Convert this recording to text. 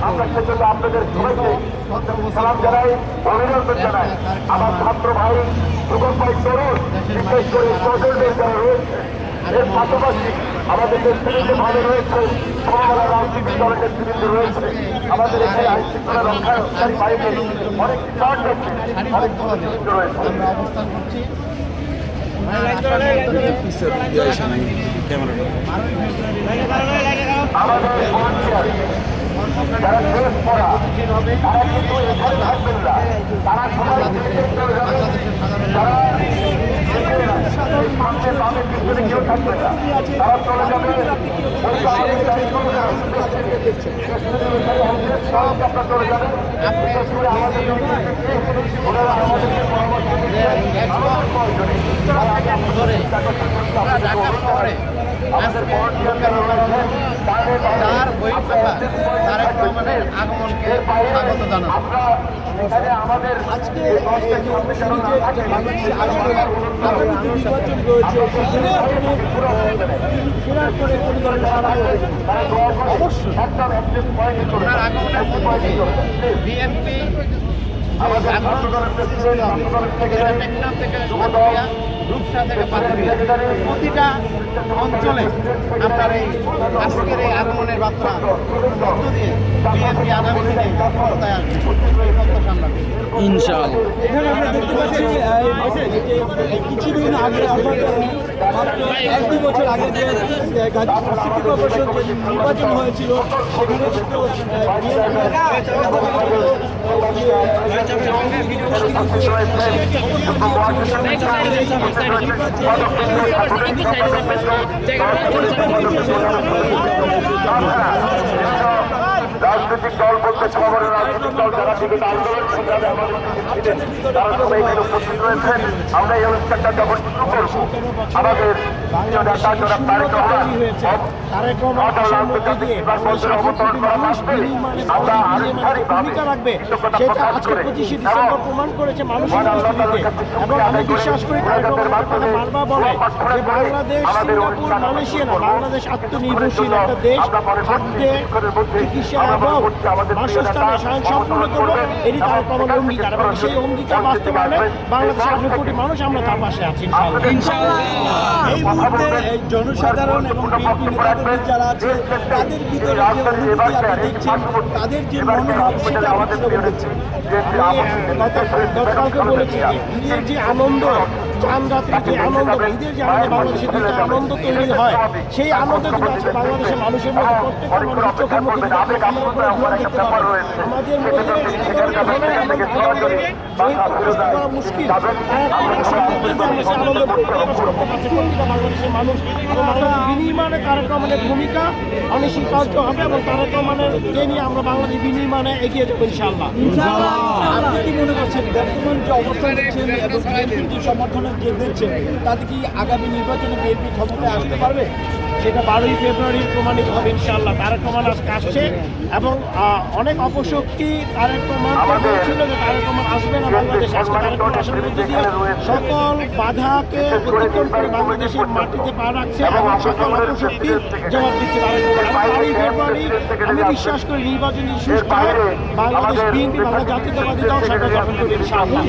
আমরা সেজন্য আপনাদের সবাইকে সালাম জানাই, অভিনন্দন জানাই। আমার ছাত্র ভাই যুবক ভাই তরুণ, বিশেষ করে সজলদের যারা রয়েছে, এর পাশাপাশি আমাদের নেতৃবৃন্দ ভালো রয়েছে, সমবেলা রাজনৈতিক দলের নেতৃবৃন্দ রয়েছে, আমাদের এখানে আইন শৃঙ্খলা রক্ষাকারী বাহিনীর অনেক চার্জ আছে, অনেক নেতৃবৃন্দ রয়েছে। আমাদের ভলান্টিয়ার যারা ড্রেস পরা তারা কিন্তু এখানে থাকবেন না, তারা সবাই যারা সামনে বামের পিছনে কেউ থাকবে না, তারা চলে যাবে আপনারা চলে যাবেন। আমাদের আগমনকে স্বাগত জানাই। আমাদের আজকে বিএনপি রূপসা থেকে প্রতিটা অঞ্চলে আপনার এই আজকের এই আগমনের বার্তা মধ্য দিয়ে বিএনপি আগামী দিনে ক্ষমতায় আসবে ইনশাআল্লাহ। এখানে আমরা দেখতে পাচ্ছি কিছুদিন আগে মাত্র 1-2 বছর আগে যে গাজীপুর সিটি কর্পোরেশন যে নির্বাচন হয়েছিল সেখানে কিন্তু রাজনৈতিক দল বলতে খবরের রাজনৈতিক দল যারা বিভিন্ন আন্দোলন সংগ্রামে আমাদের ছিলেন তারা সবাই এখানে উপস্থিত রয়েছেন। আমরা এই অনুষ্ঠানটা যখন শুরু করব আমাদের প্রমাণ করেছে মানুষের উপস্থিতিতে এবং আমি বিশ্বাস করি বারবার বলে যে বাংলাদেশ সিঙ্গাপুর মালয়েশিয়া না, বাংলাদেশ আত্মনির্ভরশীল একটা দেশ। খাদ্যে চিকিৎসা এবং বাসস্থানে সম্পূর্ণ করবো, এটি তার প্রমাণ অঙ্গীকার এবং সেই অঙ্গীকার বাস্তবায়নে বাংলাদেশের 8 কোটি মানুষ আমরা তার পাশে আছি ইনশাআল্লাহ। এই মুহূর্তে জনসাধারণ এবং বিএনপি নেতাকর্মী যারা আছে তাদের ভিতরে যে অনুভূতি আপনি দেখছেন, তাদের যে মনোভাব সেটা আপনি কিভাবে দেখছেন? গতকালকে বলেছি ঈদের যে আনন্দ, চাঁদ রাত্রির যে আনন্দ, ঈদের যে আনন্দ, বাংলাদেশের দুটো আনন্দ তৈরি হয়, সেই আনন্দ কিন্তু আছে বাংলাদেশের মানুষের মধ্যে। প্রত্যেকটা মানুষের চোখের মধ্যে দেখতে পাবেন, আমাদের মধ্যে করা মুশকিল, আনন্দ প্রত্যেকটা বাংলাদেশের মানুষ বিনির্মাণে তারেক রহমানের ভূমিকা অনস্বীকার্য হবে এবং তারেক রহমানকে নিয়ে আমরা বাংলাদেশ বিনির্মাণে এগিয়ে যাবো ইনশাআল্লাহ। আপনি কি মনে করছেন বর্তমান যে অবস্থান দেখছেন এবং বিএনপির যে সমর্থনের যে দেখছেন তাতে কি আগামী নির্বাচনে বিএনপি ক্ষমতায় আসতে পারবে? সেটা 12ই ফেব্রুয়ারি প্রমাণিত হবে ইনশাআল্লাহ। তারেক রহমান আজকে আসছে এবং অনেক অপশক্তি তারেক রহমান বলছিল যে তারেক রহমান আসবে না বাংলাদেশ। আজকে তারেক রহমান আসার মধ্যে দিয়ে সকল বাধাকে অতিক্রম করে বাংলাদেশের মাটিতে পা রাখছে এবং সকল অপশক্তির জবাব দিচ্ছে তারেক রহমান। 12ই ফেব্রুয়ারি আমি বিশ্বাস করি নির্বাচনী সুষ্ঠু হয়, বাংলাদেশ বিএনপি বাংলা জাতীয়তাবাদী দল সরকার গঠন করবে ইনশাআল্লাহ।